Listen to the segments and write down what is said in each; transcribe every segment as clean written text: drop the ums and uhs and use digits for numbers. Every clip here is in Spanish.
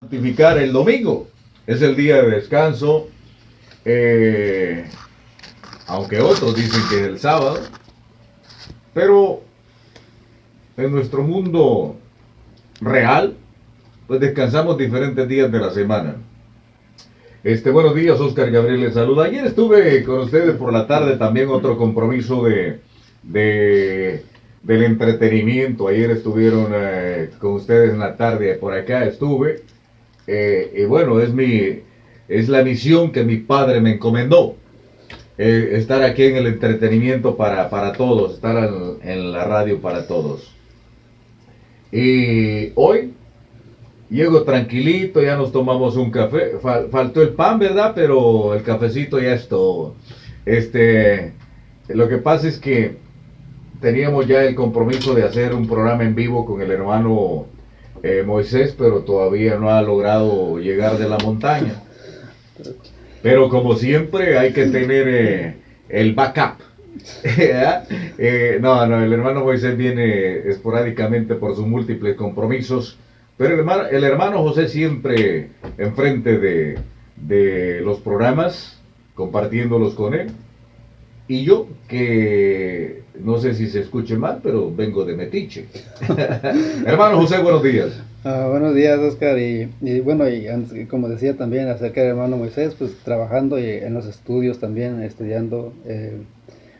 Santificar el domingo. Es el día de descanso, eh, aunque otros dicen que es el sábado, pero en nuestro mundo real, pues descansamos diferentes días de la semana. Buenos días, Oscar Gabriel les saluda. Ayer estuve con ustedes por la tarde, también otro compromiso de del entretenimiento. Ayer estuvieron con ustedes en la tarde, por acá estuve. Y bueno, es la misión que mi padre me encomendó. Estar aquí en el entretenimiento para todos, estar en la radio para todos. Y hoy llego tranquilito, ya nos tomamos un café. Faltó el pan, ¿verdad? Pero el cafecito ya es todo. Este, lo que pasa es que teníamos ya el compromiso de hacer un programa en vivo con el hermano Moisés, pero todavía no ha logrado llegar de la montaña. Pero como siempre hay que tener el backup. No, el hermano Moisés viene esporádicamente por sus múltiples compromisos, pero el hermano José siempre enfrente de los programas, compartiéndolos con él. Y yo, que no sé si se escuche mal, pero vengo de metiche. Hermano José, buenos días. Buenos días, Oscar. Como decía también acerca del hermano Moisés, pues trabajando y en los estudios también, estudiando,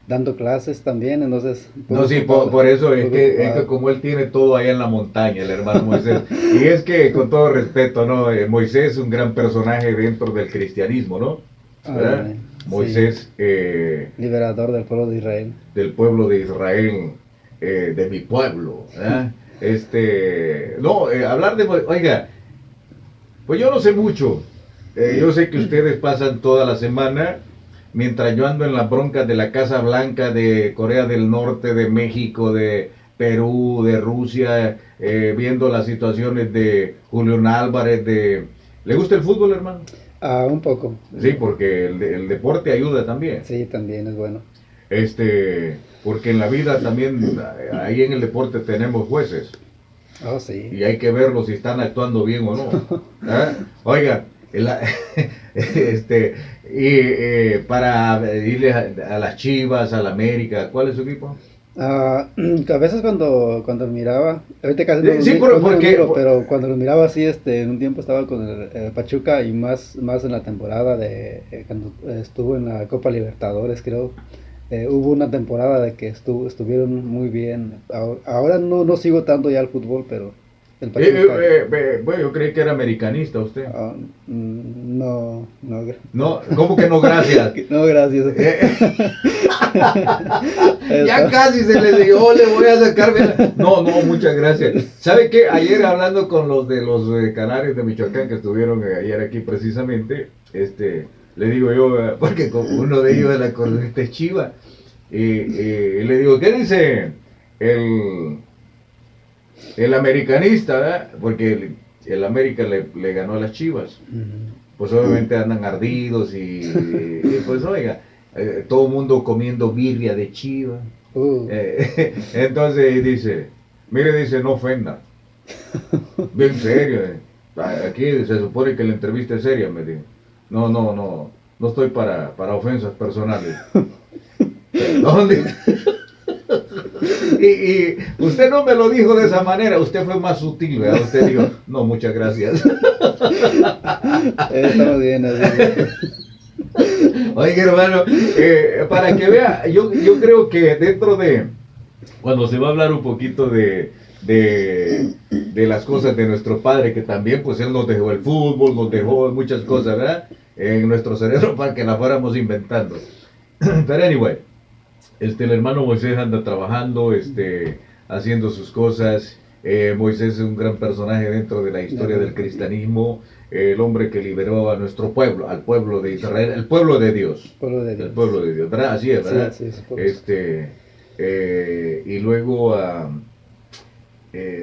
dando clases también, entonces... No, sí, por eso es que como él tiene todo allá en la montaña, el hermano Moisés. Y es que, con todo respeto, ¿no? Moisés es un gran personaje dentro del cristianismo, ¿no? ¿Verdad? Moisés, liberador del pueblo de Israel. Del pueblo de Israel, de mi pueblo, ¿verdad? Hablar de, oiga, pues yo no sé mucho. Yo sé que ustedes pasan toda la semana, mientras yo ando en las broncas de la Casa Blanca, de Corea del Norte, de México, de Perú, de Rusia, viendo las situaciones de Julián Álvarez, ¿Le gusta el fútbol, hermano? Un poco. Sí, porque el deporte ayuda también. Sí, también es bueno. Porque en la vida también, ahí en el deporte tenemos jueces. Oh, sí. Y hay que verlos si están actuando bien o no. Oiga, para irle a las Chivas, a la América, ¿cuál es su equipo? A veces cuando miraba, ahorita casi no, Sí, pero cuando lo miraba así, en un tiempo estaba con el Pachuca y más en la temporada cuando estuvo en la Copa Libertadores, creo. Hubo una temporada de que estuvieron muy bien. Ahora no sigo tanto ya el fútbol, pero el Pachuca. Bueno, yo creí que era americanista usted. No. No, ¿cómo que no? Gracias. No, gracias. Ya casi se le dijo, le voy a sacar. No, muchas gracias. ¿Sabe qué? Ayer hablando con los de los Canarios de Michoacán que estuvieron ayer aquí precisamente, le digo yo, porque uno de ellos de la corriente es Chiva, le digo, ¿qué dice el americanista, ¿verdad? Porque el América le ganó a las Chivas. Pues obviamente andan ardidos y pues oiga, todo el mundo comiendo birria de chiva. Entonces dice, mire, dice, no ofenda. Bien serio. Aquí se supone que la entrevista es seria, me dijo. No estoy para ofensas personales. ¿Dónde? Y usted no me lo dijo de esa manera, usted fue más sutil, ¿verdad? Usted dijo, no, muchas gracias. Estamos bien, así. Oiga, hermano, para que vea, yo creo que dentro de, cuando se va a hablar un poquito de las cosas de nuestro padre, que también, pues él nos dejó el fútbol, nos dejó muchas cosas, ¿verdad? En nuestro cerebro para que las fuéramos inventando. Pero anyway, el hermano Moisés anda trabajando, haciendo sus cosas. Moisés es un gran personaje dentro de la historia del cristianismo, el hombre que liberó a nuestro pueblo, al pueblo de Israel, el pueblo de Dios. El pueblo de Dios, ¿verdad? Así es, ¿verdad? Sí, y luego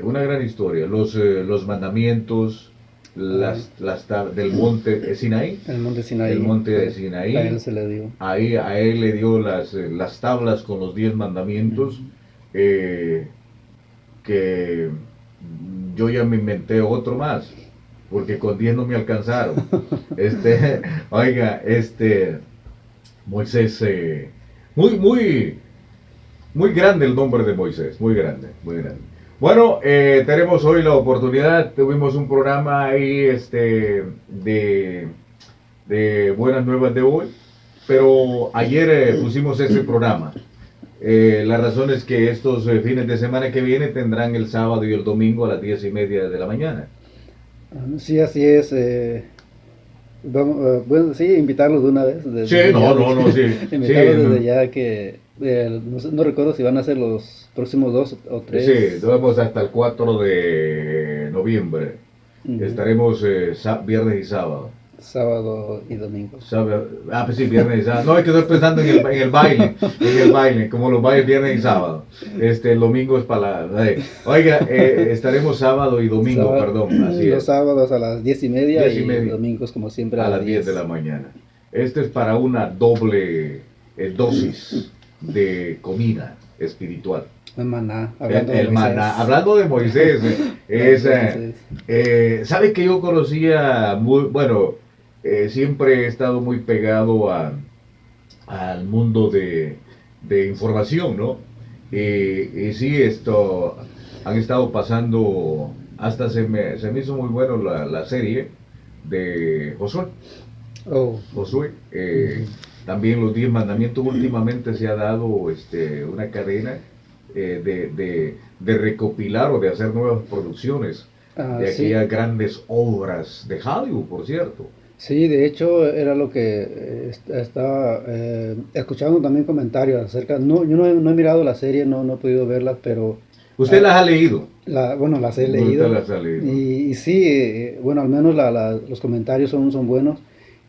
una gran historia, los mandamientos, del monte Sinaí. El monte Sinaí. El monte de Sinaí. A él se le dio. Ahí a él le dio las tablas con los 10 mandamientos. Que yo ya me inventé otro más. porque con 10 no me alcanzaron. Oiga, Moisés, muy grande el nombre de Moisés, muy grande, muy grande. Bueno, tenemos hoy la oportunidad, tuvimos un programa ahí, de Buenas Nuevas de hoy, pero ayer pusimos ese programa. La razón es que estos fines de semana que viene tendrán el sábado y el domingo a las 10:30 de la mañana. Sí, así es. Vamos, bueno, sí, invitarlos de una vez. Sí, Desde ya, no, sí, sí, invitarlos no, desde ya que no, no recuerdo si van a ser los próximos 2 o 3. sí, vamos hasta el 4 de noviembre. Ujú. Estaremos viernes y sábado. Sábado y domingo. Pues sí, viernes y sábado. No, es que estoy pensando en el baile, como los bailes viernes y sábado. El domingo es para la... Oiga, estaremos sábado y domingo, Sábado- perdón, así los es, sábados a las 10:30 10 y y media, domingos como siempre a a las las 10 de 10. la mañana. Este es para una doble dosis de comida espiritual. El maná, El, hablando de el Moisés. maná. Hablando de Moisés, sabe que yo conocía bueno, siempre he estado muy pegado al mundo de información, ¿no? Y sí, han estado pasando, hasta se me hizo muy bueno la serie de Josué. Oh, Josué, ujú. también los 10 mandamientos. Últimamente se ha dado una cadena de recopilar o de hacer nuevas producciones de Sí, aquellas grandes obras de Hollywood, por cierto. sí, de hecho era lo que estaba escuchando también comentarios acerca. No, yo no he mirado la serie, no he podido verla, pero Usted ah, las ha leído. bueno, las he Usted leído las ha leído. y sí, bueno, al menos los comentarios son buenos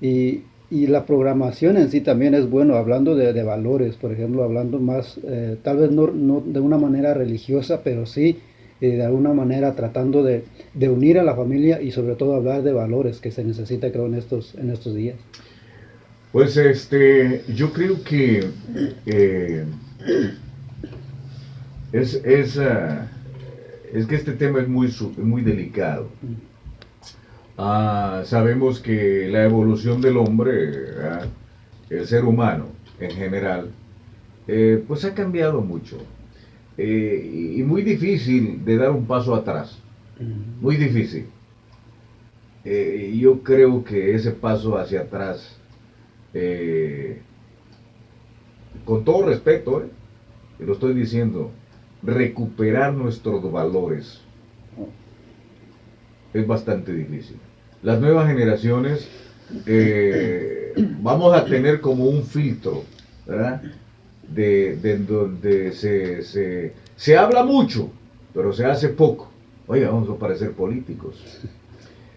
y la programación en sí también es bueno, hablando de valores, por ejemplo, hablando más, tal vez no de una manera religiosa, pero sí de alguna manera tratando de unir a la familia y sobre todo hablar de valores que se necesita, creo, en estos días. Pues yo creo que eh, es, es, ah, es que este tema es muy delicado. Sabemos que la evolución del hombre, ¿verdad? El ser humano en general, pues ha cambiado mucho. Y muy difícil de dar un paso atrás. Mm. Muy difícil. Yo creo que ese paso hacia atrás, eh, con todo respeto, y lo estoy diciendo, recuperar nuestros valores es bastante difícil. Las nuevas generaciones vamos a tener como un filtro, ¿verdad? De donde se habla mucho, pero se hace poco. Oiga, vamos a parecer políticos.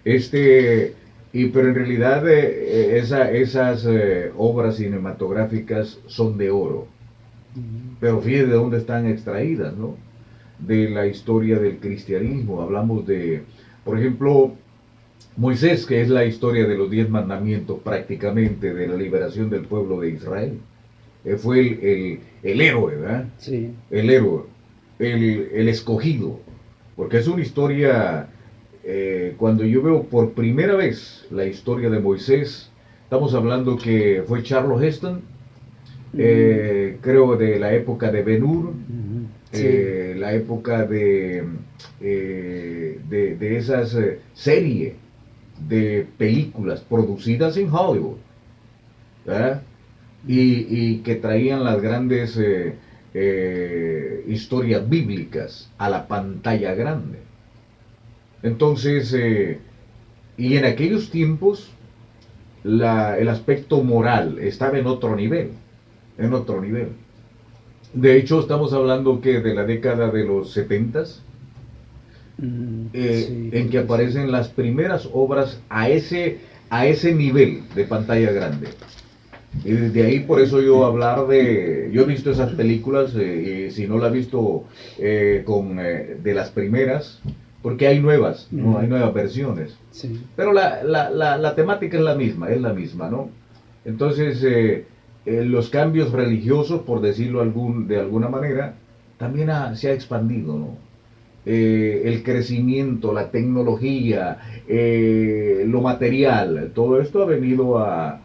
Pero en realidad esas obras cinematográficas son de oro. Pero fíjate de dónde están extraídas, ¿no? De la historia del cristianismo. Hablamos por ejemplo, Moisés, que es la historia de los 10 mandamientos prácticamente, de la liberación del pueblo de Israel. Fue el héroe, ¿verdad? Sí. El héroe, el escogido. Porque es una historia, cuando yo veo por primera vez la historia de Moisés, estamos hablando que fue Charles Heston, Mm, creo de la época de Ben-Hur, ujú. Sí. la época de esas series de películas producidas en Hollywood, ¿verdad? Y que traían las grandes historias bíblicas a la pantalla grande. Entonces, y en aquellos tiempos el aspecto moral estaba en otro nivel, en otro nivel. De hecho, estamos hablando que de la década de los 70, Sí, en creo que que sí. aparecen las primeras obras a ese nivel de pantalla grande. Y desde ahí, por eso yo he visto esas películas, y si no la he visto de las primeras, porque hay nuevas, ¿no? Hay Ujú. nuevas versiones. Sí. Pero la temática es la misma, ¿no? Entonces, los cambios religiosos, por decirlo de alguna manera, también se ha expandido, ¿no? el crecimiento, la tecnología, lo material, todo esto ha venido a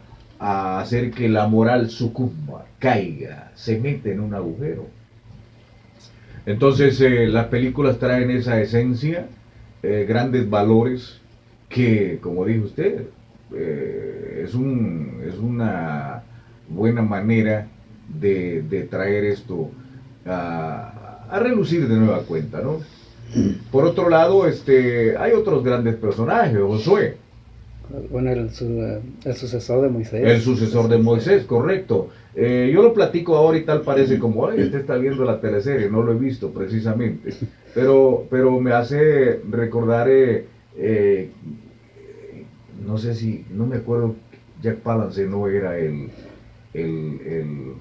hacer que la moral sucumba, caiga, se mete en un agujero. Entonces las películas traen esa esencia, grandes valores que, como dijo usted, es una buena manera de traer esto a relucir de nueva cuenta, ¿no? Por otro lado, hay otros grandes personajes, Josué, Bueno, el sucesor de Moisés. el sucesor de Moisés, correcto. Yo lo platico ahora y tal parece como, ay, este está viendo la teleserie, no lo he visto precisamente, pero me hace recordar, no sé si, no me acuerdo, Jack Palance no era el, el,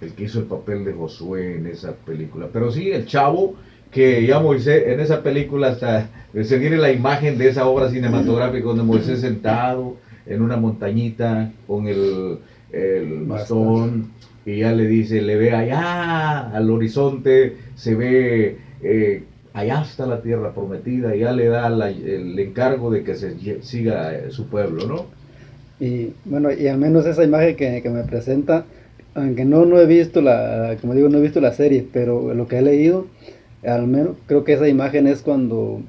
el que hizo el papel de Josué en esa película, pero sí, el chavo que ya Moisés, en esa película hasta se viene la imagen de esa obra cinematográfica donde Moisés sentado en una montañita con el bastón y ya le dice, le ve allá al horizonte, se ve, allá está la tierra prometida y ya le da el encargo de que se siga su pueblo, ¿no? Y bueno, y al menos esa imagen que me presenta, aunque no he visto como digo, no he visto la serie, pero lo que he leído, al menos creo que esa imagen es cuando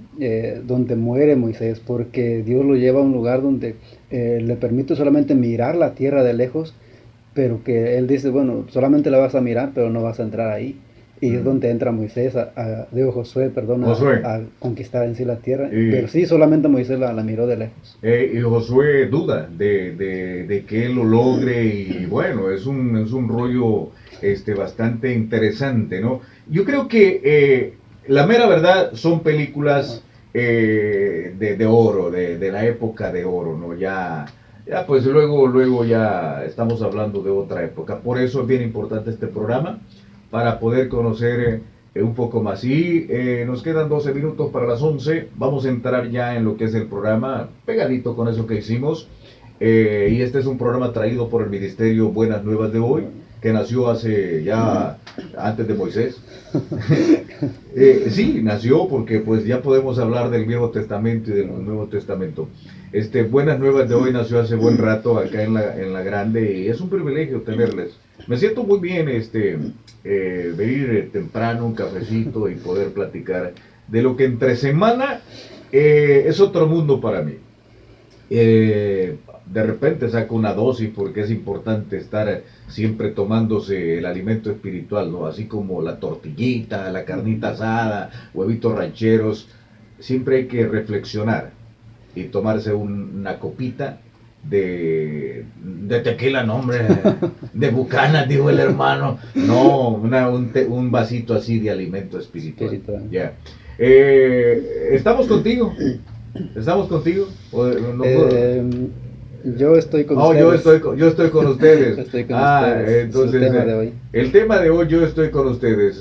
donde muere Moisés, porque Dios lo lleva a un lugar donde le permite solamente mirar la tierra de lejos, pero que él dice, bueno, solamente la vas a mirar, pero no vas a entrar ahí. Y es donde entra Moisés, digo Josué, perdón, Josué. a conquistar en sí la tierra. Y, Pero sí, solamente Moisés la miró de lejos. Y Josué duda de que él lo logre y bueno, es un rollo bastante interesante, ¿no? Yo creo que la mera verdad son películas de oro, de la época de oro, ¿no? Ya pues luego ya estamos hablando de otra época. Por eso es bien importante este programa, para poder conocer un poco más. Y nos quedan 12 minutos para las 11. Vamos a entrar ya en lo que es el programa, pegadito con eso que hicimos. Y este es un programa traído por el Ministerio Buenas Nuevas de Hoy, que nació hace ya antes de Moisés. Sí, nació porque pues ya podemos hablar del Viejo Testamento y del Nuevo Testamento. Buenas Nuevas de Hoy nació hace buen rato acá en la Grande y es un privilegio tenerles. Me siento muy bien venir temprano, un cafecito y poder platicar de lo que entre semana es otro mundo para mí. De repente saco una dosis porque es importante estar siempre tomándose el alimento espiritual, ¿no? Así como la tortillita, la carnita asada, huevitos rancheros, siempre hay que reflexionar y tomarse una copita de tequila, no hombre, de Bucanas, dijo el hermano, no, un vasito así de alimento espiritual. Ya. ¿Estamos contigo? ¿Estamos contigo? Yo estoy con ustedes. Yo estoy con ustedes. Estoy con ustedes. Entonces, el tema de hoy. El tema de hoy, yo estoy con ustedes.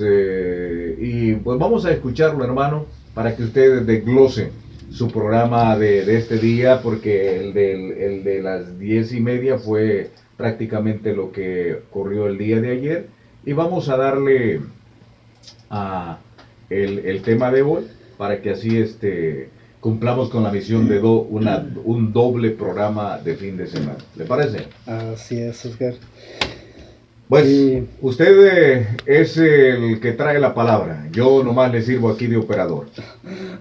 Y pues vamos a escucharlo, hermano, para que ustedes desglosen su programa de este día, porque el de las 10:30 fue prácticamente lo que ocurrió el día de ayer. Y vamos a darle el tema de hoy para que así cumplamos con la misión de un doble programa de fin de semana. ¿Le parece? Así es, Oscar. Pues usted es el que trae la palabra. Yo nomás le sirvo aquí de operador.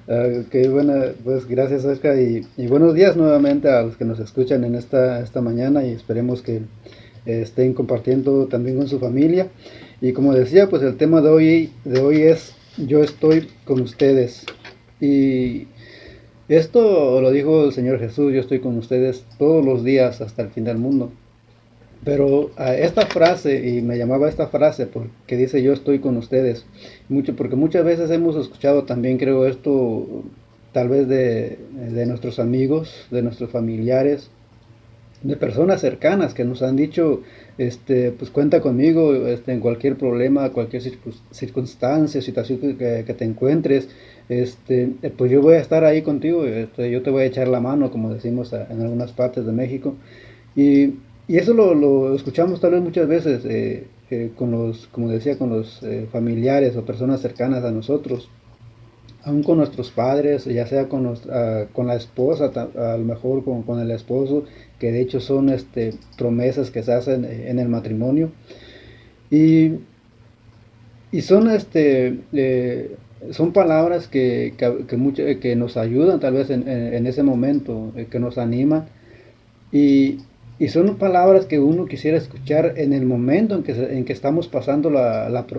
Ok, bueno, pues gracias, Oscar. Y buenos días nuevamente a los que nos escuchan en esta mañana y esperemos que estén compartiendo también con su familia. Y como decía, pues el tema de hoy es yo estoy con ustedes. Y esto lo dijo el Señor Jesús, yo estoy con ustedes todos los días hasta el fin del mundo. Pero esta frase, y me llamaba esta frase porque dice yo estoy con ustedes, porque muchas veces hemos escuchado también, creo esto, tal vez de nuestros amigos, de nuestros familiares, de personas cercanas que nos han dicho, pues cuenta conmigo, en cualquier problema, cualquier circunstancia, situación que te encuentres, pues yo voy a estar ahí contigo, yo te voy a echar la mano, como decimos en algunas partes de México. Y eso lo escuchamos tal vez muchas veces, como decía, con los familiares o personas cercanas a nosotros, aún con nuestros padres, ya sea con la esposa, a lo mejor con el esposo, que de hecho son promesas que se hacen en el matrimonio. Y, y son, son palabras que nos ayudan tal vez en ese momento, que nos animan. Y, y son palabras que uno quisiera escuchar en el momento en que estamos pasando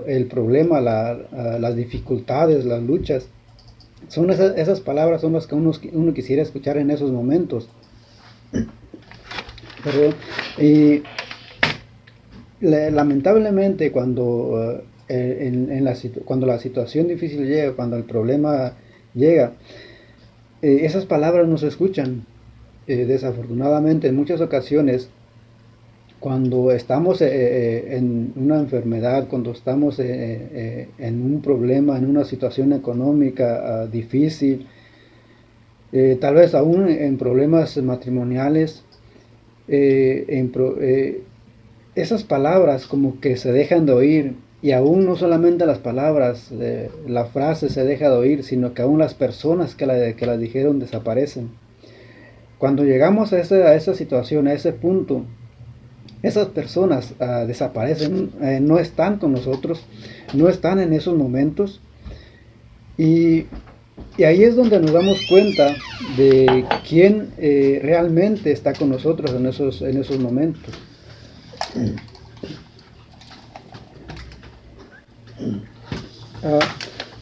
el problema, las dificultades, las luchas. Son esas palabras son las que uno quisiera escuchar en esos momentos. Perdón. Y lamentablemente cuando la situación difícil llega, cuando el problema llega, esas palabras no se escuchan. Desafortunadamente en muchas ocasiones, cuando estamos en una enfermedad, cuando estamos en un problema, en una situación económica difícil, tal vez aún en problemas matrimoniales, esas palabras como que se dejan de oír, y aún no solamente las palabras, la frase se deja de oír, sino que aún las personas que las dijeron desaparecen. Cuando llegamos a esa situación, a ese punto, esas personas desaparecen, no están con nosotros, no están en esos momentos, y ahí es donde nos damos cuenta de quién realmente está con nosotros en esos momentos.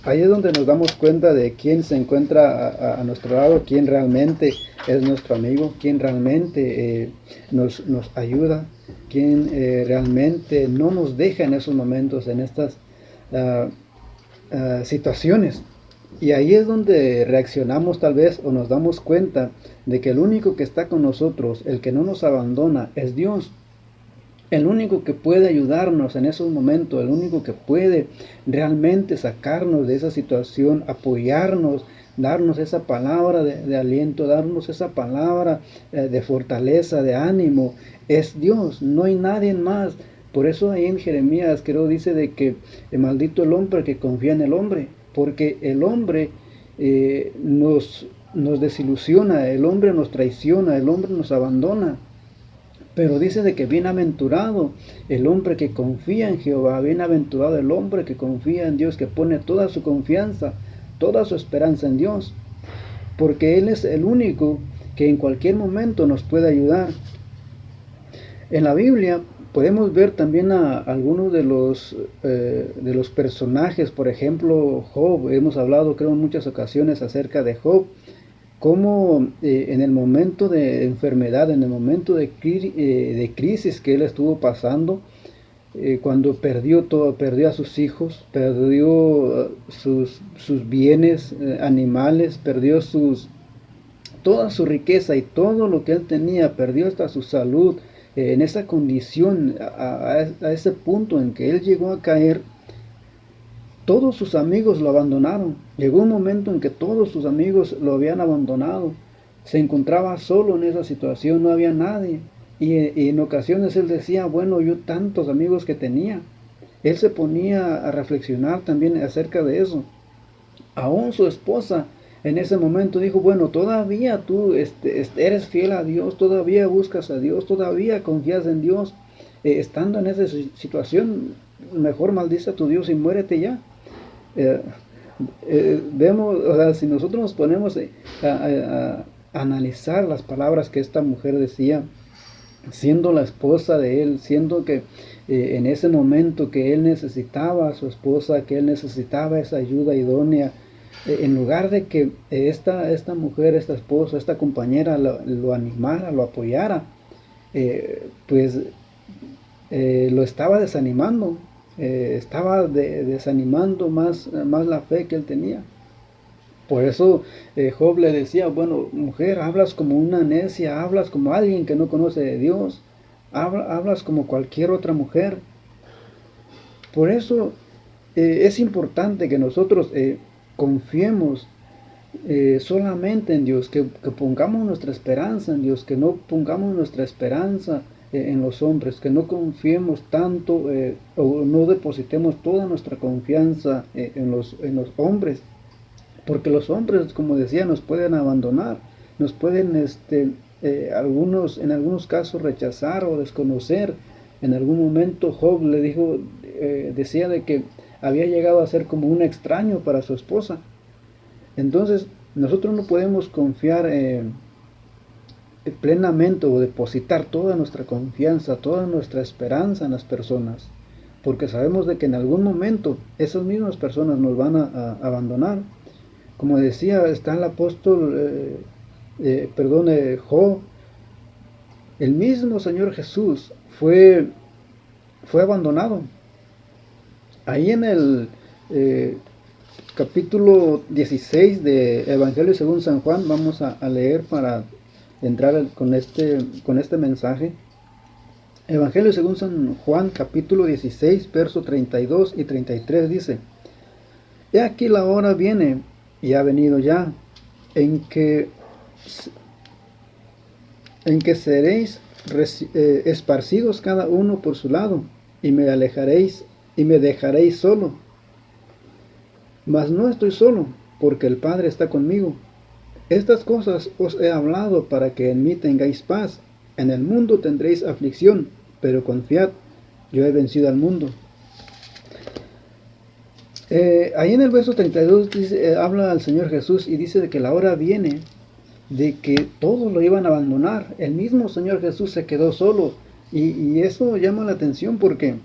Ahí es donde nos damos cuenta de quién se encuentra a nuestro lado, quién realmente es nuestro amigo, quién realmente nos ayuda, quién realmente no nos deja en esos momentos, en estas situaciones. Y ahí es donde reaccionamos tal vez, o nos damos cuenta de que el único que está con nosotros, el que no nos abandona, es Dios. El único que puede ayudarnos en esos momentos, el único que puede realmente sacarnos de esa situación, apoyarnos, darnos esa palabra de aliento, darnos esa palabra de fortaleza, de ánimo, es Dios, no hay nadie más. Por eso ahí en Jeremías creo dice de que maldito el hombre que confía en el hombre, porque el hombre nos desilusiona, el hombre nos traiciona, el hombre nos abandona. Pero dice de que bienaventurado el hombre que confía en Jehová, bienaventurado el hombre que confía en Dios, que pone toda su confianza, toda su esperanza en Dios, porque Él es el único que en cualquier momento nos puede ayudar. En la Biblia podemos ver también a algunos de los personajes, por ejemplo Job. Hemos hablado creo en muchas ocasiones acerca de Job, cómo en el momento de enfermedad, en el momento de crisis que él estuvo pasando, cuando perdió todo, perdió a sus hijos, perdió sus bienes animales, perdió toda su riqueza y todo lo que él tenía, perdió hasta su salud, en esa condición, a ese punto en que él llegó a caer. Todos sus amigos lo abandonaron. Llegó un momento en que todos sus amigos lo habían abandonado. Se encontraba solo en esa situación, no había nadie. Y en ocasiones él decía, bueno, yo tantos amigos que tenía. Él se ponía a reflexionar también acerca de eso. Aún su esposa en ese momento dijo, bueno, todavía tú eres fiel a Dios, todavía buscas a Dios, todavía confías en Dios. Estando en esa situación, mejor maldice a tu Dios y muérete ya. Vemos, o sea, si nosotros nos ponemos a analizar las palabras que esta mujer decía, siendo la esposa de él, siendo que en ese momento que él necesitaba a su esposa, que él necesitaba esa ayuda idónea, en lugar de que esta mujer, esta esposa, esta compañera lo animara, lo apoyara, pues lo estaba desanimando. Estaba desanimando más la fe que él tenía. Por eso Job le decía, bueno, mujer, hablas como una necia, hablas como alguien que no conoce de Dios, hablas como cualquier otra mujer. Por eso es importante que nosotros confiemos solamente en Dios, que pongamos nuestra esperanza en Dios, que no pongamos nuestra esperanza en los hombres, que no confiemos tanto o no depositemos toda nuestra confianza en los hombres, porque los hombres, como decía, nos pueden abandonar, nos pueden en algunos casos rechazar o desconocer. En algún momento Job le dijo, decía de que había llegado a ser como un extraño para su esposa. Entonces, nosotros no podemos confiar plenamente o depositar toda nuestra confianza, toda nuestra esperanza en las personas, porque sabemos de que en algún momento esas mismas personas nos van a abandonar. Como decía, está el apóstol, Job, el mismo Señor Jesús fue abandonado. Ahí en el capítulo 16 de Evangelio según San Juan, vamos a leer para entrar con este mensaje. Evangelio según San Juan, capítulo 16, verso 32 y 33 dice: He aquí la hora viene, y ha venido ya, en que seréis esparcidos cada uno por su lado, y me alejaréis y me dejaréis solo. Mas no estoy solo, porque el Padre está conmigo. Estas cosas os he hablado para que en mí tengáis paz. En el mundo tendréis aflicción, pero confiad, yo he vencido al mundo. Ahí en el verso 32 dice, habla al Señor Jesús y dice de que la hora viene de que todos lo iban a abandonar. El mismo Señor Jesús se quedó solo, y eso llama la atención, porque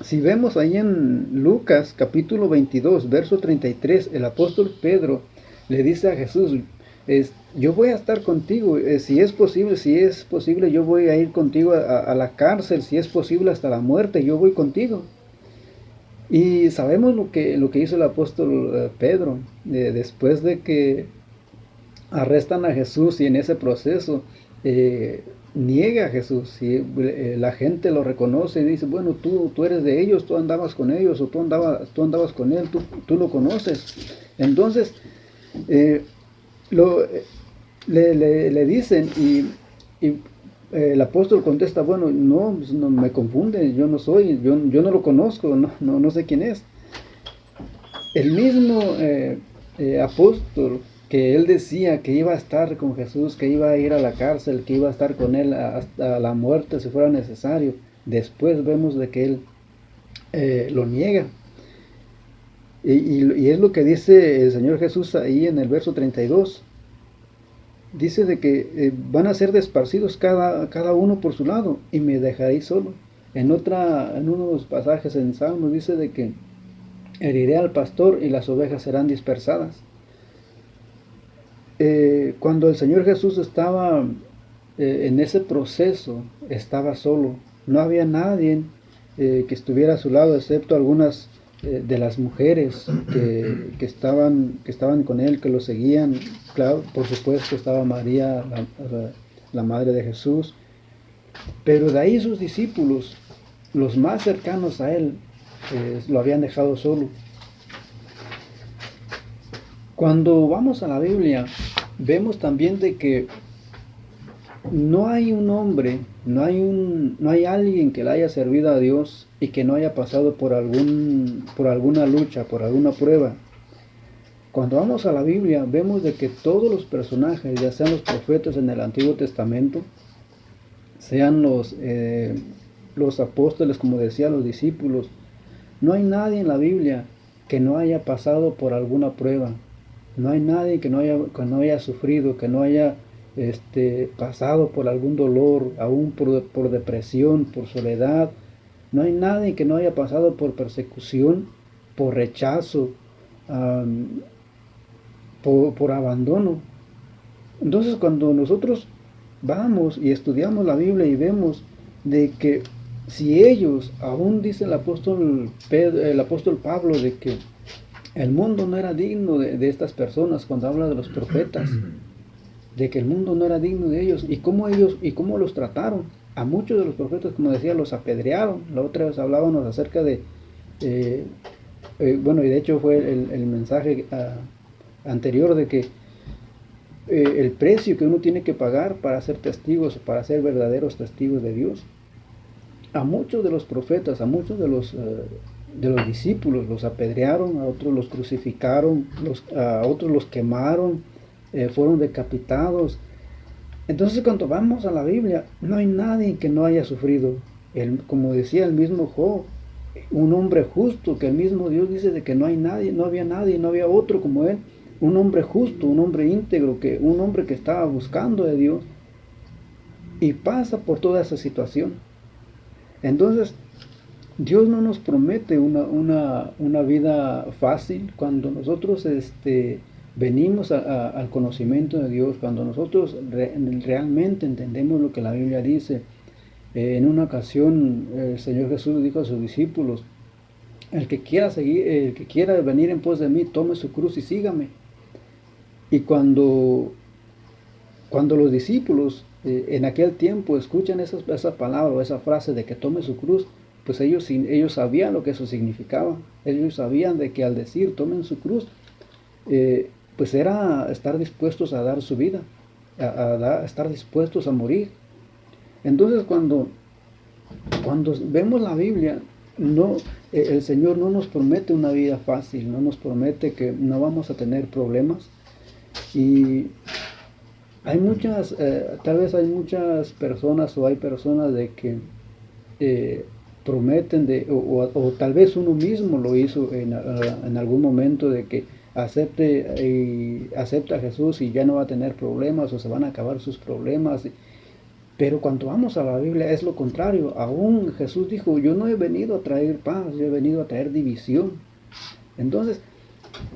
si vemos ahí en Lucas capítulo 22, verso 33, el apóstol Pedro le dice a Jesús, yo voy a estar contigo, si es posible, yo voy a ir contigo a la cárcel, si es posible hasta la muerte, yo voy contigo. Y sabemos lo que hizo el apóstol Pedro, después de que arrestan a Jesús, y en ese proceso niega a Jesús, y la gente lo reconoce y dice, bueno, tú eres de ellos, tú andabas con ellos, o tú andabas con él, tú lo conoces. Entonces le dicen, y el apóstol contesta, bueno, no me confunde, yo no soy, yo no lo conozco, no sé quién es. El mismo apóstol que él decía que iba a estar con Jesús, que iba a ir a la cárcel, que iba a estar con él hasta la muerte si fuera necesario, después vemos de que él lo niega. Y es lo que dice el Señor Jesús ahí en el verso 32. Dice de que van a ser desparcidos cada uno por su lado, y me dejaréis solo. En unos pasajes en Salmos dice de que heriré al pastor y las ovejas serán dispersadas. Cuando el Señor Jesús estaba en ese proceso, estaba solo. No había nadie que estuviera a su lado, excepto algunas de las mujeres que estaban con él, que lo seguían. Claro, por supuesto estaba María, la madre de Jesús, pero de ahí sus discípulos, los más cercanos a él, lo habían dejado solo. Cuando vamos a la Biblia, vemos también de que no hay un hombre, no hay alguien que le haya servido a Dios y que no haya pasado por alguna lucha, por alguna prueba. Cuando vamos a la Biblia, vemos de que todos los personajes, ya sean los profetas en el Antiguo Testamento, sean los apóstoles, como decía, los discípulos, no hay nadie en la Biblia que no haya pasado por alguna prueba. No hay nadie que no haya sufrido, que no haya pasado por algún dolor, aún por depresión, por soledad. No hay nadie que no haya pasado por persecución, por rechazo, por abandono. Entonces, cuando nosotros vamos y estudiamos la Biblia y vemos de que si ellos, aún dice el apóstol Pablo, de que el mundo no era digno de estas personas, cuando habla de los profetas, de que el mundo no era digno de ellos, y cómo los trataron. A muchos de los profetas, como decía, los apedrearon. La otra vez hablábamos acerca de, bueno, y de hecho fue el mensaje anterior, de que el precio que uno tiene que pagar para ser testigos, para ser verdaderos testigos de Dios. A muchos de los profetas, a muchos de los discípulos los apedrearon, a otros los crucificaron, a otros los quemaron, fueron decapitados. Entonces cuando vamos a la Biblia, no hay nadie que no haya sufrido. Como decía el mismo Job, un hombre justo, que el mismo Dios dice de que no hay nadie, no había otro como él. Un hombre justo, un hombre íntegro, un hombre que estaba buscando de Dios y pasa por toda esa situación. Entonces, Dios no nos promete una vida fácil cuando nosotros venimos al conocimiento de Dios, cuando nosotros realmente entendemos lo que la Biblia dice. En una ocasión el Señor Jesús dijo a sus discípulos: el que quiera venir en pos de mí, tome su cruz y sígame. Y cuando los discípulos en aquel tiempo escuchan esa palabra o esa frase de que tome su cruz, pues ellos sabían lo que eso significaba. Ellos sabían de que al decir tomen su cruz, pues era estar dispuestos a dar su vida, a estar dispuestos a morir. Entonces cuando vemos la Biblia, el Señor no nos promete una vida fácil, no nos promete que no vamos a tener problemas. Y hay tal vez hay muchas personas o hay personas de que prometen o tal vez uno mismo lo hizo en algún momento, de que acepta a Jesús y ya no va a tener problemas o se van a acabar sus problemas. Pero cuando vamos a la Biblia es lo contrario. Aún Jesús dijo: yo no he venido a traer paz, yo he venido a traer división. Entonces,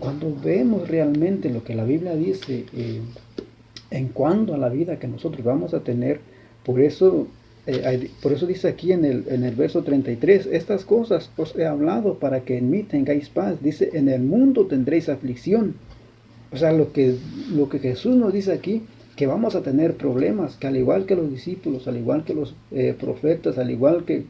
cuando vemos realmente lo que la Biblia dice en cuanto a la vida que nosotros vamos a tener, por eso dice aquí en el verso 33, estas cosas os he hablado para que en mí tengáis paz. Dice: en el mundo tendréis aflicción. O sea, lo que Jesús nos dice aquí, que vamos a tener problemas, que al igual que los discípulos, al igual que los profetas, al igual que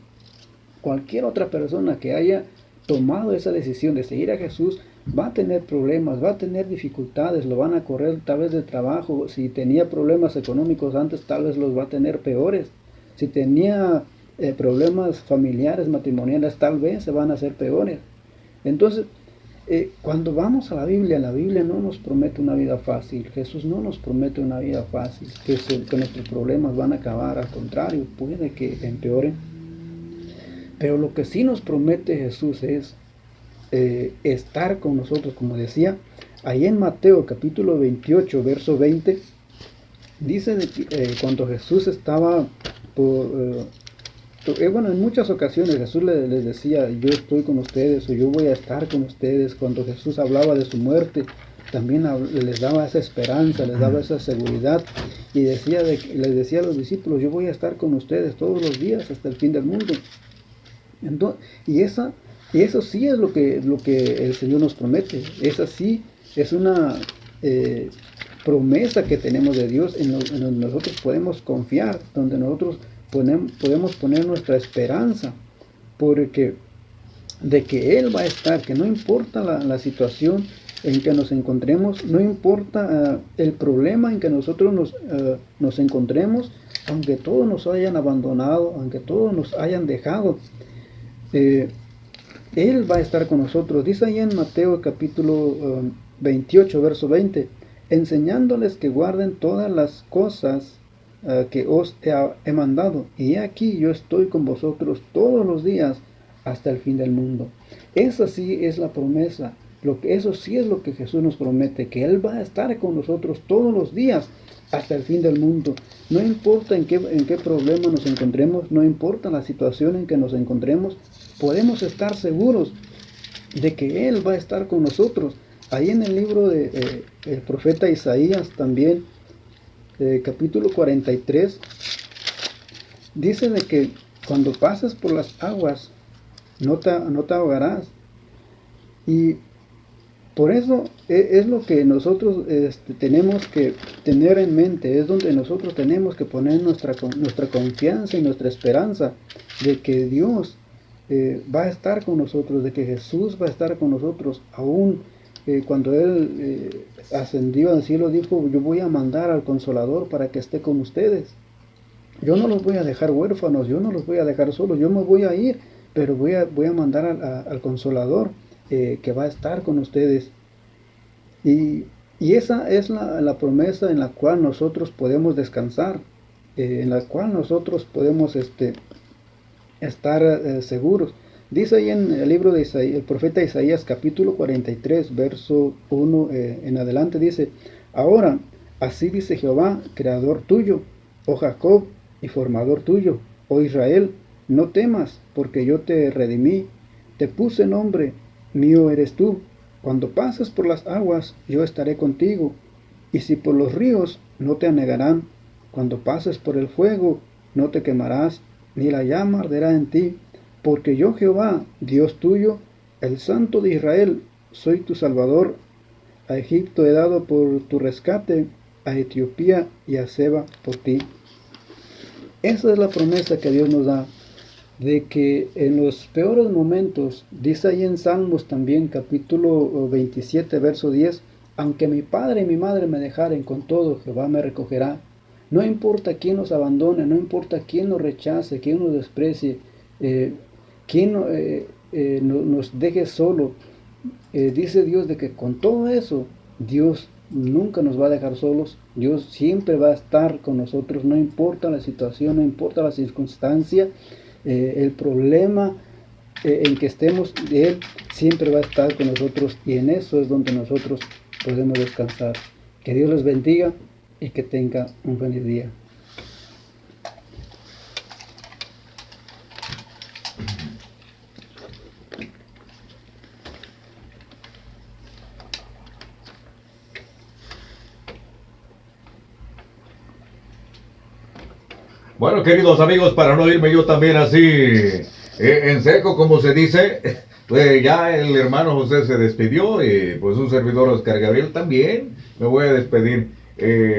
cualquier otra persona que haya tomado esa decisión de seguir a Jesús, va a tener problemas, va a tener dificultades, lo van a correr tal vez de trabajo. Si tenía problemas económicos antes, tal vez los va a tener peores. Si tenía problemas familiares, matrimoniales, tal vez se van a hacer peores. Entonces, cuando vamos a la Biblia no nos promete una vida fácil. Jesús no nos promete una vida fácil, que nuestros problemas van a acabar. Al contrario, puede que empeoren. Pero lo que sí nos promete Jesús es estar con nosotros, como decía ahí en Mateo capítulo 28, verso 20, dice cuando Jesús estaba en muchas ocasiones Jesús les decía: yo estoy con ustedes, o yo voy a estar con ustedes. Cuando Jesús hablaba de su muerte, también les daba esa esperanza, les daba esa seguridad, y les decía a los discípulos: yo voy a estar con ustedes todos los días hasta el fin del mundo. Entonces, y eso sí es lo que el Señor nos promete. Esa sí es una promesa que tenemos de Dios, en donde nosotros podemos confiar, donde nosotros podemos poner nuestra esperanza, porque de que Él va a estar, que no importa la situación en que nos encontremos, no importa el problema en que nosotros nos encontremos, aunque todos nos hayan abandonado, aunque todos nos hayan dejado, Él va a estar con nosotros. Dice ahí en Mateo capítulo 28, verso 20, enseñándoles que guarden todas las cosas que os he mandado, y aquí yo estoy con vosotros todos los días hasta el fin del mundo. Esa sí es la promesa. Eso sí es lo que Jesús nos promete, que Él va a estar con nosotros todos los días hasta el fin del mundo. No importa en qué problema nos encontremos, no importa la situación en que nos encontremos, podemos estar seguros de que Él va a estar con nosotros. Ahí en el libro de el profeta Isaías también, capítulo 43, dice de que cuando pases por las aguas no te ahogarás. Y por eso es lo que nosotros tenemos que tener en mente, es donde nosotros tenemos que poner nuestra confianza y nuestra esperanza de que Dios va a estar con nosotros, de que Jesús va a estar con nosotros, aún cuando Él ascendió al cielo, dijo, yo voy a mandar al Consolador para que esté con ustedes. Yo no los voy a dejar huérfanos, yo no los voy a dejar solos, yo me voy a ir, pero voy a mandar al Consolador que va a estar con ustedes. Y, y esa es la promesa en la cual nosotros podemos descansar, en la cual nosotros podemos estar seguros. Dice ahí en el libro de Isaías, el profeta Isaías capítulo 43, verso 1 en adelante, dice, ahora, así dice Jehová, creador tuyo, oh Jacob, y formador tuyo, oh Israel, no temas, porque yo te redimí, te puse nombre, mío eres tú. Cuando pases por las aguas, yo estaré contigo, y si por los ríos, no te anegarán. Cuando pases por el fuego, no te quemarás, ni la llama arderá en ti, porque yo Jehová, Dios tuyo, el Santo de Israel, soy tu Salvador. A Egipto he dado por tu rescate, a Etiopía y a Seba por ti. Esa es la promesa que Dios nos da, de que en los peores momentos, dice ahí en Salmos también, capítulo 27, verso 10, aunque mi padre y mi madre me dejaren, con todo Jehová me recogerá. No importa quién nos abandone, no importa quién nos rechace, quién nos desprecie, quién nos deje solo. Dice Dios de que con todo eso, Dios nunca nos va a dejar solos. Dios siempre va a estar con nosotros, no importa la situación, no importa la circunstancia, el problema en que estemos, Él siempre va a estar con nosotros, y en eso es donde nosotros podemos descansar. Que Dios les bendiga y que tenga un feliz día. Bueno, queridos amigos, para no irme yo también así en seco, como se dice, pues ya el hermano José se despidió y pues un servidor Oscar Gabriel también me voy a despedir.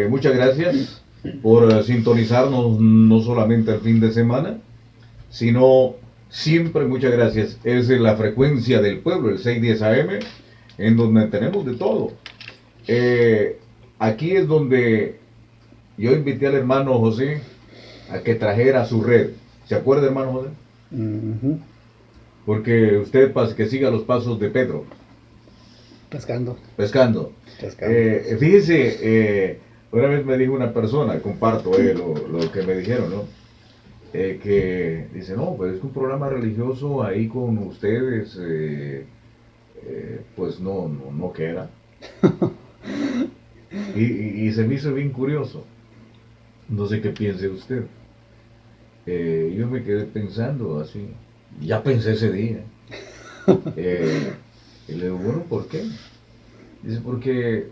Muchas gracias por sintonizarnos no solamente el fin de semana, sino siempre. Muchas gracias. Es la frecuencia del pueblo, el 610 AM, en donde tenemos de todo. Aquí es donde yo invité al hermano José a que trajera su red. ¿Se acuerda, hermano José? Porque usted que siga los pasos de Pedro. Pescando. Fíjese, una vez me dijo una persona, comparto lo que me dijeron, ¿no? Que dice, no, pues es que un programa religioso ahí con ustedes, pues no queda. Y se me hizo bien curioso. No sé qué piense usted. Yo me quedé pensando así. Ya pensé ese día. Y le digo, bueno, ¿por qué? Dice, porque,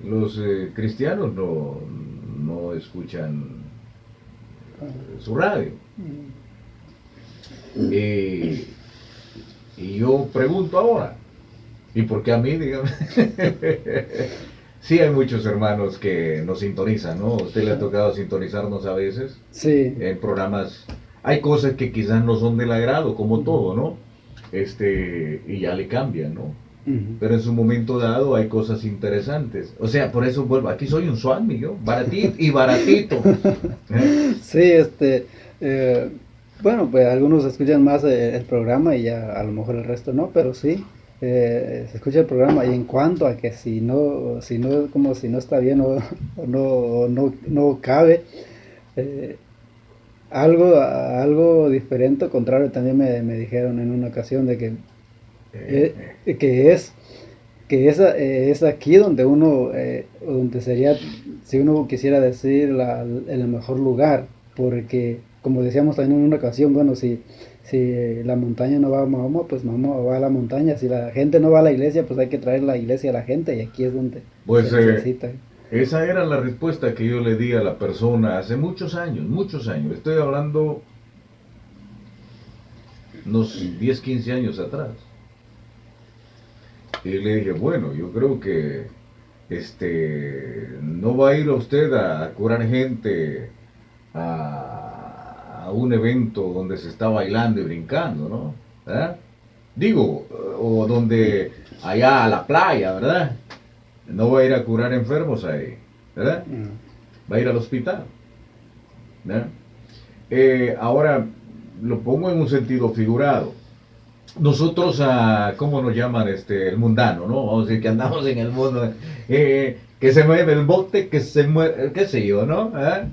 los cristianos no escuchan su radio. Y yo pregunto ahora, ¿y por qué a mí, dígame? Sí, hay muchos hermanos que nos sintonizan, ¿no? ¿A usted le ha tocado sintonizarnos a veces? Sí. En programas. Hay cosas que quizás no son del agrado, como todo, ¿no? Y ya le cambian, ¿no? Pero en su momento dado hay cosas interesantes. O sea, por eso vuelvo. Aquí soy un Swami, yo. Baratito y baratito. Sí, bueno, pues algunos escuchan más el programa y ya a lo mejor el resto no, pero sí. Se escucha el programa, y en cuanto a que si no como si no está bien o no cabe, algo diferente, contrario, también me dijeron en una ocasión de que es aquí donde donde sería, si uno quisiera decir, el mejor lugar, porque como decíamos también en una ocasión, bueno, si la montaña no va a Mahoma, pues Mahoma va a la montaña. Si la gente no va a la iglesia, pues hay que traer la iglesia a la gente, y aquí es donde pues, se necesita. Esa era la respuesta que yo le di a la persona hace muchos años. Estoy hablando unos 10, 15 años atrás. Y le dije, bueno, yo creo que no va a ir a usted a curar gente a un evento donde se está bailando y brincando, ¿no? ¿Eh? Digo, o donde allá a la playa, ¿verdad? No va a ir a curar enfermos ahí, ¿verdad? Va a ir al hospital, ¿verdad? Ahora, lo pongo en un sentido figurado. Nosotros, ¿cómo nos llaman el mundano, no? Vamos a decir que andamos en el mundo, que se mueve el bote, que se mueve, qué sé yo, ¿no? ¿Ah?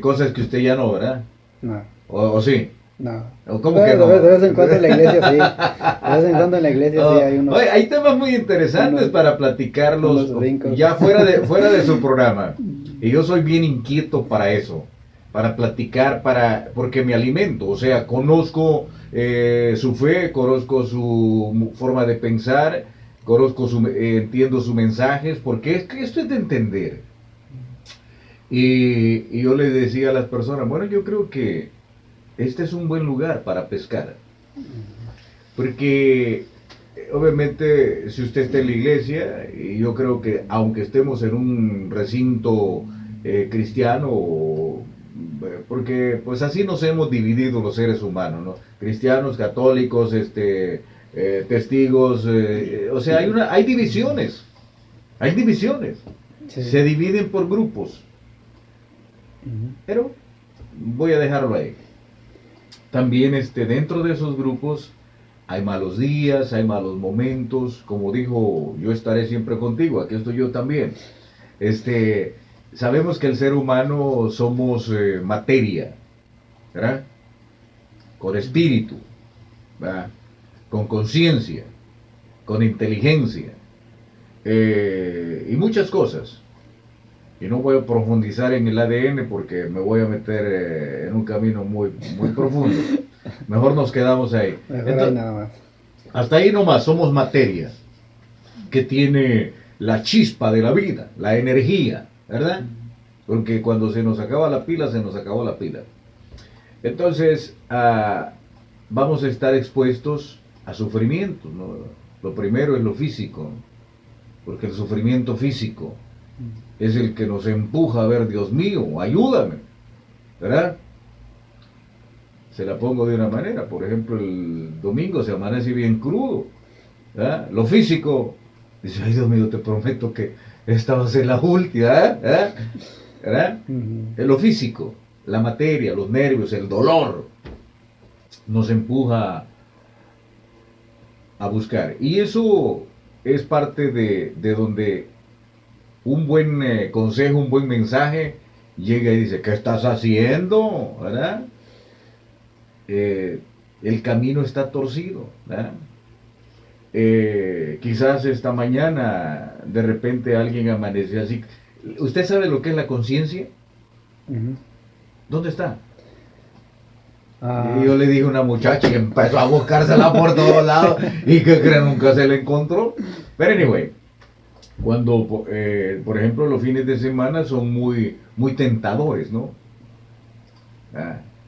Cosas que usted ya no, ¿verdad? No, O sí. no. ¿O cómo que no? De vez en cuando en la iglesia sí. De vez en cuando en la iglesia sí hay unos, Oye, hay temas muy interesantes unos- para platicarlos unos brincos. ya fuera de su programa. Y yo soy bien inquieto para eso, para platicar, porque me alimento, o sea, conozco su fe, conozco su forma de pensar, entiendo sus mensajes, porque es que esto es de entender. Y yo le decía a las personas, bueno, yo creo que este es un buen lugar para pescar. Porque obviamente si usted está en la iglesia, y yo creo que aunque estemos en un recinto cristiano, porque pues así nos hemos dividido los seres humanos, ¿no? Cristianos, católicos, testigos, o sea, hay divisiones, hay divisiones, Sí. se dividen por grupos, pero voy a dejarlo ahí. También dentro de esos grupos hay malos días, hay malos momentos, como dijo, yo estaré siempre contigo, aquí estoy yo también. Sabemos que el ser humano somos materia, ¿verdad? Con espíritu, ¿verdad? Con conciencia, con inteligencia, y muchas cosas. Y no voy a profundizar en el ADN porque me voy a meter en un camino muy, muy profundo. Mejor nos quedamos ahí. Mejor ahí nada más. Hasta ahí nomás, somos materia que tiene la chispa de la vida, la energía, ¿verdad? Porque cuando se nos acaba la pila, se nos acabó la pila. Entonces, vamos a estar expuestos a sufrimientos, ¿no? Lo primero es lo físico, porque el sufrimiento físico es el que nos empuja a ver, Dios mío, ayúdame, ¿verdad? Se la pongo de una manera, por ejemplo, el domingo se amanece bien crudo, ¿verdad? Lo físico, dice, ay Dios mío, te prometo que esta va a ser la última, ¿verdad? ¿Verdad? Lo físico, la materia, los nervios, el dolor, nos empuja a buscar. Y eso es parte de donde un buen consejo, un buen mensaje, llega y dice, ¿qué estás haciendo? ¿Verdad? El camino está torcido, ¿verdad? Quizás esta mañana de repente alguien amaneció así. ¿Usted sabe lo que es la conciencia? ¿Dónde está? Y yo le dije a una muchacha y empezó a buscársela por todos lados y que creen nunca se la encontró. Pero anyway, cuando por ejemplo los fines de semana son muy, muy tentadores, ¿no?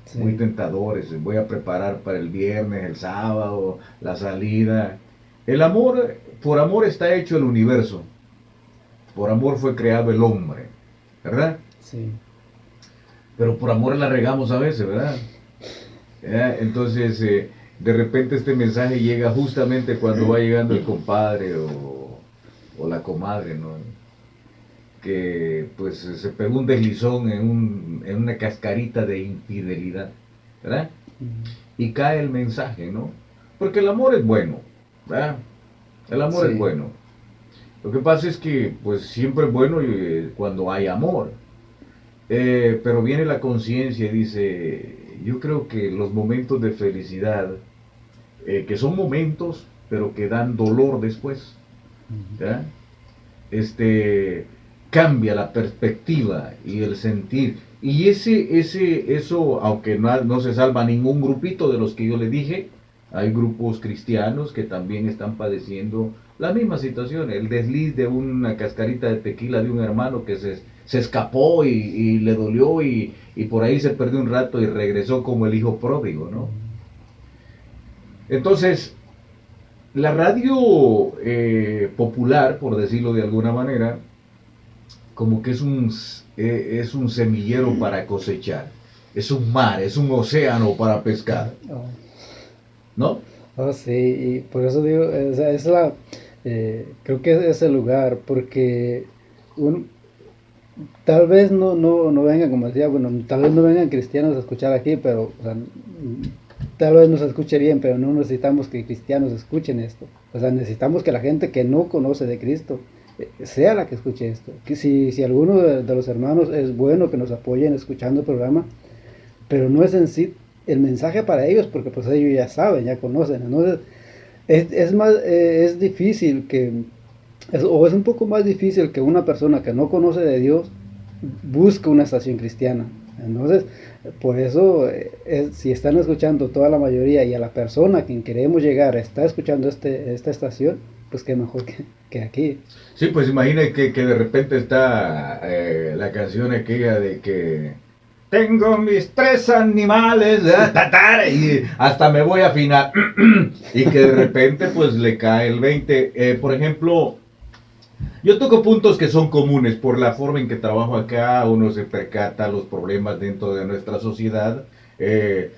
Sí. Muy tentadores. Voy a preparar para el viernes, el sábado, la salida. El amor, por amor está hecho el universo. Por amor fue creado el hombre, ¿verdad? Sí. Pero por amor la regamos a veces, ¿verdad? Entonces, de repente este mensaje llega justamente cuando va llegando el compadre o la comadre, ¿no? Que pues se pegó un deslizón en una cascarita de infidelidad, ¿verdad? Y cae el mensaje, ¿no? Porque el amor es bueno, ¿verdad? El amor es bueno. Lo que pasa es que pues siempre es bueno cuando hay amor. Pero viene la conciencia y dice, yo creo que los momentos de felicidad, que son momentos, pero que dan dolor después, ¿verdad? Cambia la perspectiva y el sentir. Y eso, aunque no se salva ningún grupito de los que yo le dije, hay grupos cristianos que también están padeciendo la misma situación, el desliz de una cascarita de tequila de un hermano que se escapó y le dolió y por ahí se perdió un rato y regresó como el hijo pródigo, ¿no? Entonces, la radio popular, por decirlo de alguna manera, como que es un semillero para cosechar, es un mar, es un océano para pescar, ¿no? Oh, sí, y por eso digo, o sea, creo que es el lugar, porque un, tal vez no vengan, como decía, bueno, tal vez no vengan cristianos a escuchar aquí, pero o sea, tal vez nos escuche bien, pero no necesitamos que cristianos escuchen esto. O sea, necesitamos que la gente que no conoce de Cristo sea la que escuche esto. Que si alguno de los hermanos es bueno que nos apoyen escuchando el programa, pero no es en sí el mensaje para ellos, porque pues ellos ya saben, ya conocen. Entonces, es más, es difícil o es un poco más difícil que una persona que no conoce de Dios busque una estación cristiana. Entonces, por eso, si están escuchando toda la mayoría y a la persona a quien queremos llegar está escuchando esta estación, pues qué mejor que aquí. Sí, pues imagina que de repente está la canción aquella de que tengo mis tres animales, y hasta me voy a afinar, y que de repente pues le cae el 20. Por ejemplo, yo toco puntos que son comunes por la forma en que trabajo acá, uno se percata los problemas dentro de nuestra sociedad.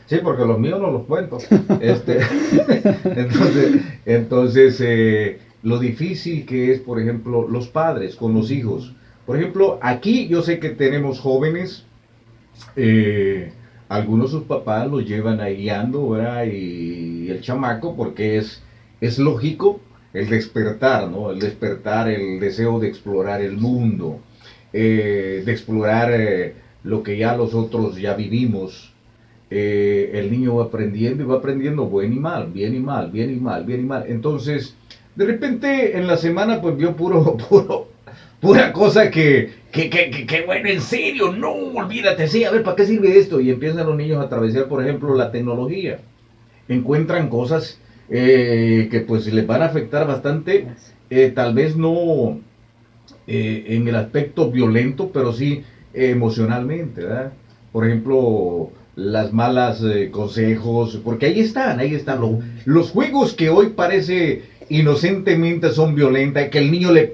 Sí, porque los míos no los cuento. Este, entonces, lo difícil que es, por ejemplo, los padres con los hijos. Por ejemplo, aquí yo sé que tenemos jóvenes, eh, algunos sus papás los llevan ahí guiando, ¿verdad? Y el chamaco, porque es lógico el despertar, ¿no? El despertar, el deseo de explorar el mundo, de explorar lo que ya los otros ya vivimos. El niño va aprendiendo y va aprendiendo buen y mal, bien y mal, bien y mal, bien y mal. Entonces, de repente en la semana pues vio pura cosa que bueno, en serio, no, olvídate, sí, a ver, ¿para qué sirve esto? Y empiezan los niños a atravesar, por ejemplo, la tecnología. Encuentran cosas que pues les van a afectar bastante, tal vez no en el aspecto violento, pero sí emocionalmente, ¿verdad? Por ejemplo, las malas consejos, porque ahí están los juegos que hoy parece inocentemente son violentas, que el niño le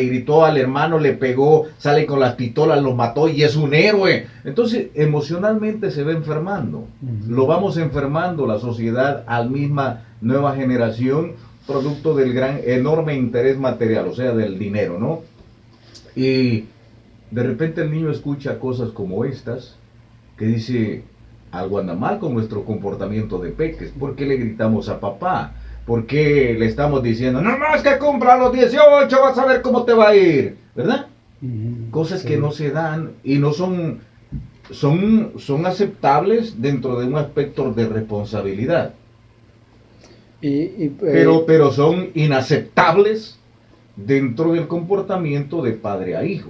gritó al hermano, le pegó, sale con las pistolas, lo mató y es un héroe. Entonces, emocionalmente se va enfermando. Lo vamos enfermando la sociedad al misma nueva generación, producto del gran, enorme interés material, o sea, del dinero, ¿no? Y de repente el niño escucha cosas como estas, que dice, algo anda mal con nuestro comportamiento de peques. ¿Por qué le gritamos a papá? ¿Por qué le estamos diciendo, no más que cumpla a los 18, vas a ver cómo te va a ir? ¿Verdad? Cosas Sí. que no se dan y no son aceptables dentro de un aspecto de responsabilidad. Y, Pero son inaceptables dentro del comportamiento de padre a hijo.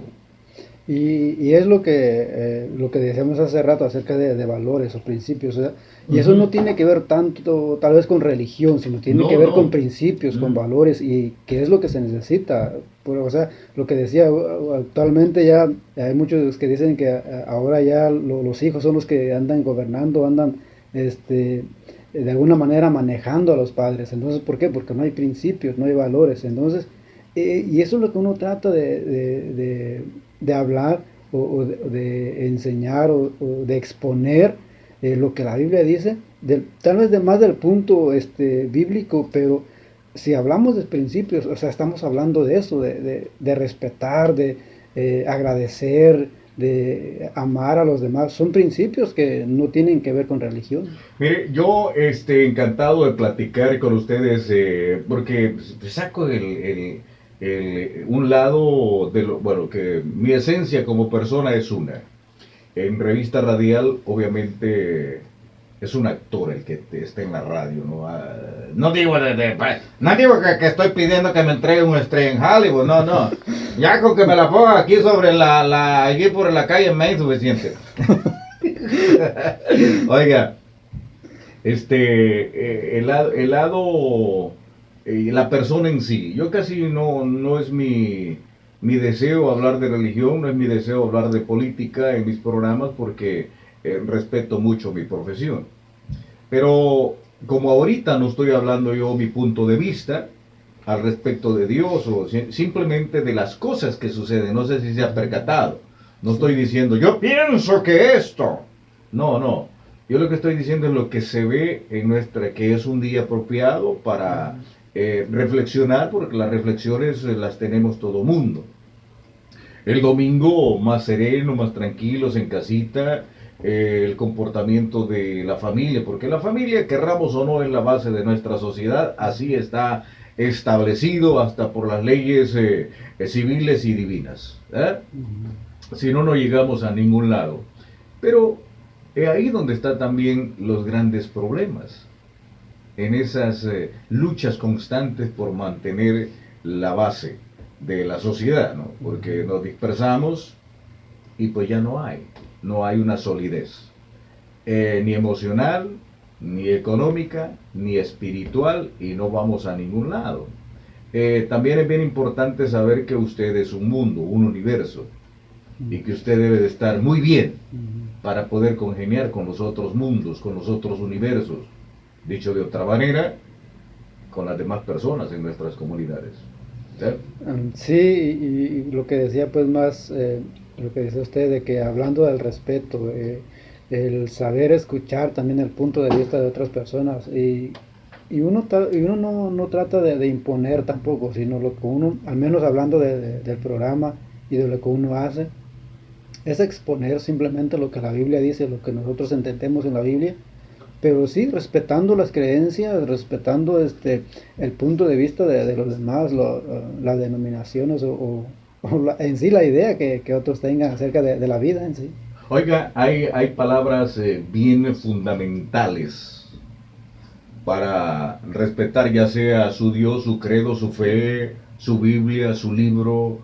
y es lo que decíamos hace rato acerca de valores o principios. O sea, y eso no tiene que ver tanto tal vez con religión, sino tiene que No, ver con no. principios, con valores y qué es lo que se necesita. O sea, lo que decía, actualmente ya hay muchos que dicen que ahora ya los hijos son los que andan gobernando, andan de alguna manera manejando a los padres. Entonces, ¿por qué? Porque no hay principios, no hay valores. Entonces, y eso es lo que uno trata de hablar de enseñar o de exponer lo que la Biblia dice, tal vez de más del punto bíblico, pero si hablamos de principios, o sea, estamos hablando de eso, de respetar, de agradecer, de amar a los demás. Son principios que no tienen que ver con religión. Mire, yo encantado de platicar con ustedes porque saco un lado de lo, bueno, que mi esencia como persona es una. En Revista Radial, obviamente, es un actor el que está en la radio, ¿no? No digo, no digo que estoy pidiendo que me entregue una estrella en Hollywood, no, no. Ya con que me la ponga aquí sobre aquí por la calle Main es suficiente. Oiga, el lado, la persona en sí. Yo casi no es mi deseo hablar de religión, no es mi deseo hablar de política en mis programas porque respeto mucho mi profesión. Pero como ahorita no estoy hablando yo mi punto de vista al respecto de Dios o simplemente de las cosas que suceden, no sé si se ha percatado. No estoy diciendo, yo pienso que esto. No, no. Yo lo que estoy diciendo es lo que se ve en nuestra, que es un día apropiado para reflexionar, porque las reflexiones las tenemos todo mundo. El domingo más sereno, más tranquilos en casita, el comportamiento de la familia, porque la familia, querramos o no, es la base de nuestra sociedad, así está establecido hasta por las leyes civiles y divinas. Si no, no llegamos a ningún lado. Pero es ahí donde están también los grandes problemas, en esas luchas constantes por mantener la base de la sociedad, ¿no? Porque nos dispersamos y pues ya no hay una solidez, ni emocional, ni económica, ni espiritual, y no vamos a ningún lado. También es bien importante saber que usted es un mundo, un universo, y que usted debe de estar muy bien para poder congeniar con los otros mundos, con los otros universos. Dicho de otra manera, con las demás personas en nuestras comunidades. ¿Sí? Sí, y lo que decía pues más, lo que dice usted de que hablando del respeto, el saber escuchar también el punto de vista de otras personas y uno no trata de imponer tampoco, sino lo que uno, al menos hablando del programa y de lo que uno hace, es exponer simplemente lo que la Biblia dice, lo que nosotros entendemos en la Biblia, pero sí respetando las creencias, respetando el punto de vista de los demás, las denominaciones en sí la idea que otros tengan acerca de la vida en sí. Oiga, hay palabras bien fundamentales para respetar ya sea su Dios, su credo, su fe, su Biblia, su libro,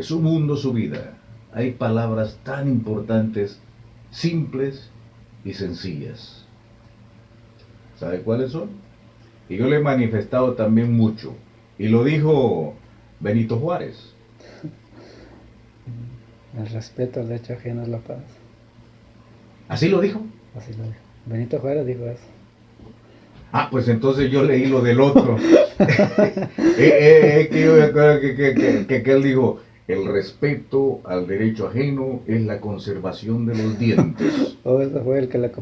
su mundo, su vida. Hay palabras tan importantes, simples y sencillas. ¿Sabe cuáles son? Y yo le he manifestado también mucho. Y lo dijo Benito Juárez. El respeto al derecho ajeno es la paz. ¿Así lo dijo? Así lo dijo. Benito Juárez dijo eso. Ah, pues entonces yo leí lo del otro. Que yo me acuerdo que él dijo, el respeto al derecho ajeno es la conservación de los dientes. Oh, ese fue el que le